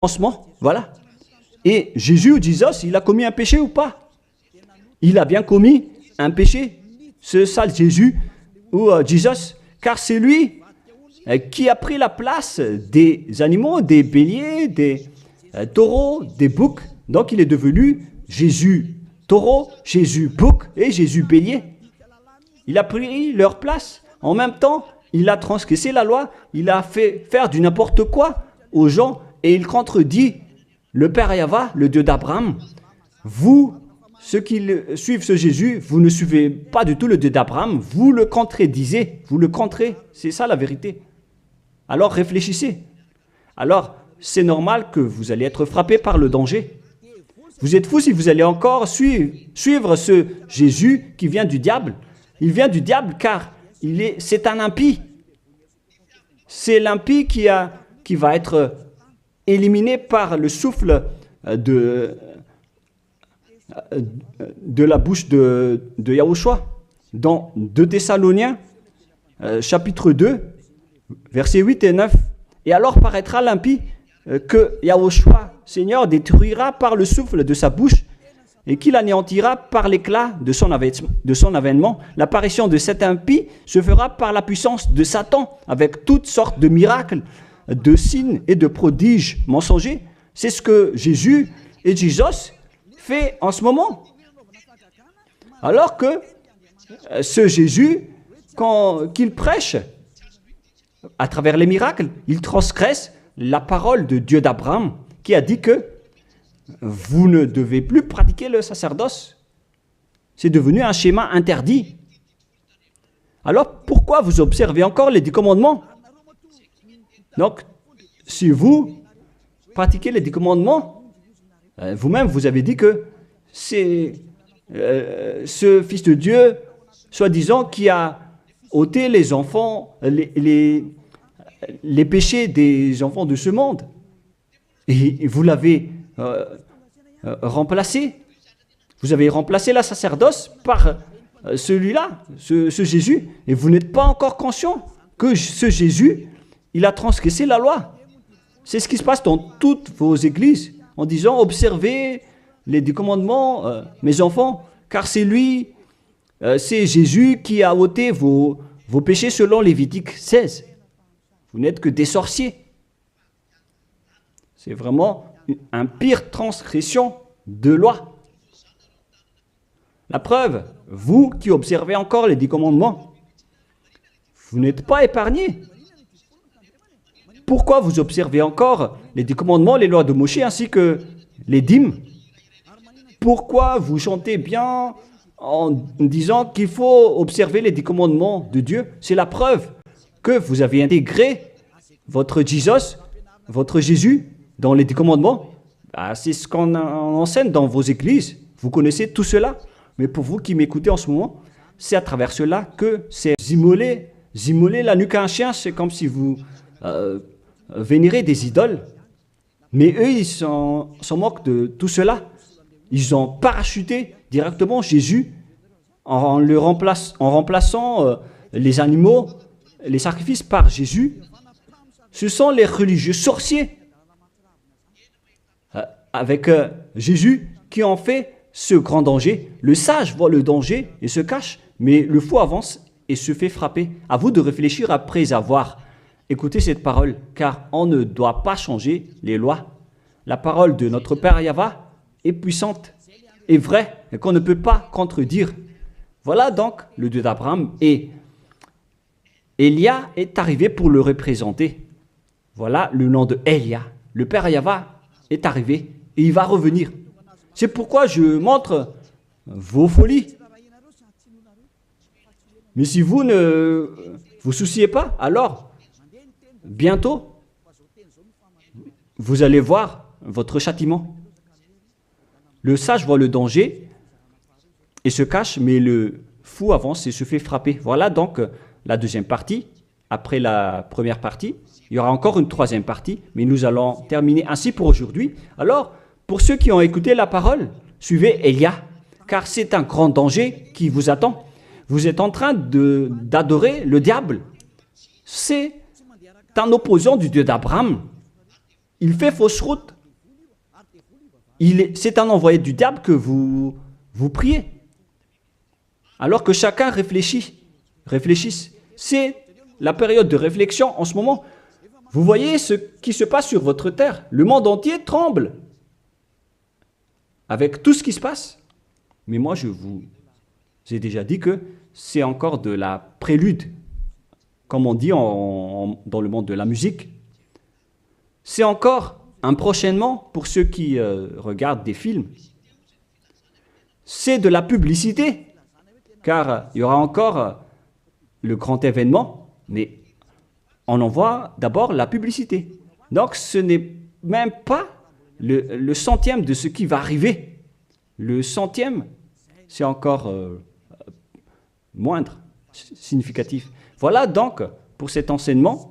commencement, voilà. Et Jésus ou Jesus, il a commis un péché ou pas? Il a bien commis un péché, ce sale Jésus ou Jesus, car c'est lui qui a pris la place des animaux, des béliers, des taureaux, des boucs. Donc il est devenu Jésus taureau, Jésus bouc et Jésus bélier. Il a pris leur place. En même temps, il a transgressé la loi, il a fait faire du n'importe quoi aux gens et il contredit le Père Yahva, le Dieu d'Abraham. Vous, ceux qui suivent ce Jésus, vous ne suivez pas du tout le Dieu d'Abraham, vous le contredisez, vous le contrez, c'est ça la vérité. Alors réfléchissez. Alors, c'est normal que vous allez être frappé par le danger. Vous êtes fous si vous allez encore suivre ce Jésus qui vient du diable. Il vient du diable car c'est un impie. C'est l'impie qui va être éliminé par le souffle de la bouche de Yahushua. Dans 2 Thessaloniens, chapitre 2, versets 8 et 9. Et alors paraîtra l'impie que Yahushua, Seigneur, détruira par le souffle de sa bouche et qu'il anéantira par l'éclat de son avènement. L'apparition de cet impie se fera par la puissance de Satan, avec toutes sortes de miracles, de signes et de prodiges mensongers. C'est ce que Jésus et Jesus fait en ce moment. Alors que ce Jésus, qu'il prêche à travers les miracles, il transgresse la parole de Dieu d'Abraham qui a dit que vous ne devez plus pratiquer le sacerdoce. C'est devenu un schéma interdit. Alors pourquoi vous observez encore les 10 commandements? Donc, si vous pratiquez les 10 commandements, vous-même vous avez dit que c'est ce Fils de Dieu, soi-disant, qui a ôté les enfants, les péchés des enfants de ce monde. Et vous l'avez remplacé. Vous avez remplacé la sacerdoce par celui-là, ce Jésus. Et vous n'êtes pas encore conscient que ce Jésus, il a transgressé la loi. C'est ce qui se passe dans toutes vos églises, en disant, observez les 10 commandements, mes enfants, car c'est lui, c'est Jésus qui a ôté vos péchés selon Lévitique 16. Vous n'êtes que des sorciers. C'est vraiment une pire transgression de loi. La preuve, vous qui observez encore les 10 commandements, vous n'êtes pas épargnés. Pourquoi vous observez encore les 10 commandements, les lois de Moshe ainsi que les dîmes? Pourquoi vous chantez bien en disant qu'il faut observer les 10 commandements de Dieu? C'est la preuve que vous avez intégré votre Jesus, votre Jésus, dans les 10 commandements. C'est ce qu'on enseigne dans vos églises. Vous connaissez tout cela. Mais pour vous qui m'écoutez en ce moment, c'est à travers cela que c'est immoler la nuque à un chien. C'est comme si vous vénérez des idoles. Mais eux, ils s'en moquent de tout cela. Ils ont parachuté directement Jésus en remplaçant les animaux, les sacrifices par Jésus. Ce sont les religieux sorciers avec Jésus qui ont fait ce grand danger. Le sage voit le danger et se cache, mais le fou avance et se fait frapper. À vous de réfléchir après avoir écouté cette parole, car on ne doit pas changer les lois. La parole de notre Père Yahva est puissante et vraie et qu'on ne peut pas contredire. Voilà donc le Dieu d'Abraham et Élia est arrivé pour le représenter. Voilà le nom de Élia. Le Père Yahva est arrivé et il va revenir. C'est pourquoi je montre vos folies. Mais si vous ne vous souciez pas, alors bientôt, vous allez voir votre châtiment. Le sage voit le danger et se cache, mais le fou avance et se fait frapper. Voilà donc la deuxième partie. Après la première partie, il y aura encore une troisième partie, mais nous allons terminer ainsi pour aujourd'hui. Alors, pour ceux qui ont écouté la parole, suivez Élia, car c'est un grand danger qui vous attend. Vous êtes en train d'adorer le diable. C'est un opposant du Dieu d'Abraham. il fait fausse route. C'est un envoyé du diable que vous priez. Alors que chacun réfléchisse. C'est la période de réflexion en ce moment. Vous voyez ce qui se passe sur votre terre. Le monde entier tremble avec tout ce qui se passe. Mais moi, je vous ai déjà dit que c'est encore de la prélude, comme on dit dans le monde de la musique. C'est encore un prochainement pour ceux qui regardent des films. C'est de la publicité, car il y aura encore le grand événement, mais on en voit d'abord la publicité. Donc ce n'est même pas le centième de ce qui va arriver. Le centième, c'est encore moindre, significatif. Voilà donc pour cet enseignement,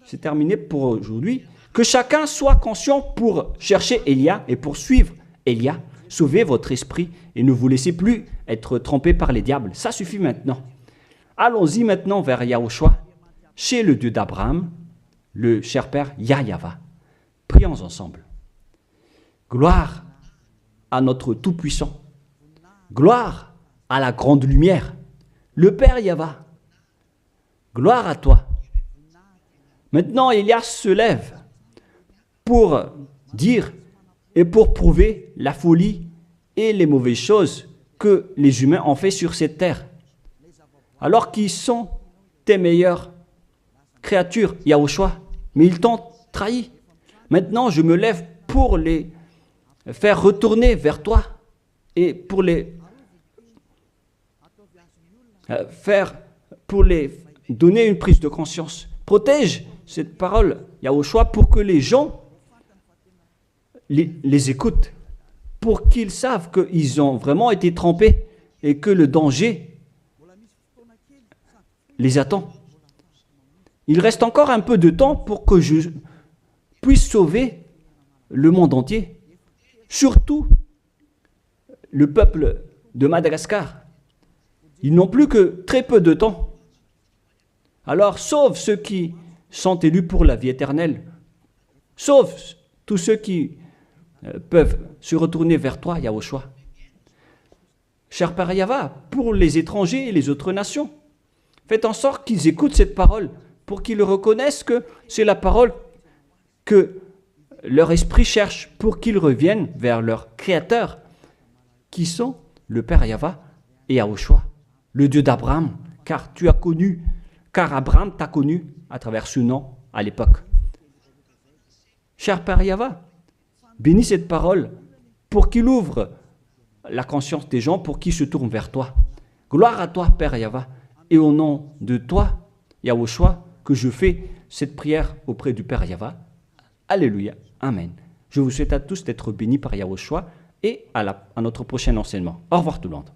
c'est terminé pour aujourd'hui. Que chacun soit conscient pour chercher Élia et pour suivre Élia. Sauvez votre esprit et ne vous laissez plus être trompé par les diables. Ça suffit maintenant. Allons-y maintenant vers Yahushua, chez le Dieu d'Abraham, le cher Père Yahweh. Prions ensemble. Gloire à notre Tout-Puissant. Gloire à la grande lumière, le Père Yahweh. Gloire à toi. Maintenant, Élia se lève pour dire et pour prouver la folie et les mauvaises choses que les humains ont fait sur cette terre. Alors qu'ils sont tes meilleures créatures, Yahushua, mais ils t'ont trahi. Maintenant, je me lève pour les faire retourner vers toi et pour les donner une prise de conscience. Protège cette parole, Yahushua, pour que les gens les écoutent, pour qu'ils savent qu'ils ont vraiment été trempés et que le danger les attend. Il reste encore un peu de temps pour que je puisse sauver le monde entier, surtout le peuple de Madagascar. Ils n'ont plus que très peu de temps. Alors sauve ceux qui sont élus pour la vie éternelle. Sauve tous ceux qui peuvent se retourner vers toi, Yahushua. Cher Père Yahweh, pour les étrangers et les autres nations, faites en sorte qu'ils écoutent cette parole, pour qu'ils reconnaissent que c'est la parole que leur esprit cherche, pour qu'ils reviennent vers leur Créateur, qui sont le Père Yahweh et Yahushua, le Dieu d'Abraham, car Abraham t'a connu à travers ce nom à l'époque. Cher Père Yahweh, bénis cette parole pour qu'il ouvre la conscience des gens, pour qu'ils se tournent vers toi. Gloire à toi, Père Yahweh, et au nom de toi, Yahushua, que je fais cette prière auprès du Père Yahweh. Alléluia. Amen. Je vous souhaite à tous d'être bénis par Yahushua et à notre prochain enseignement. Au revoir tout le monde.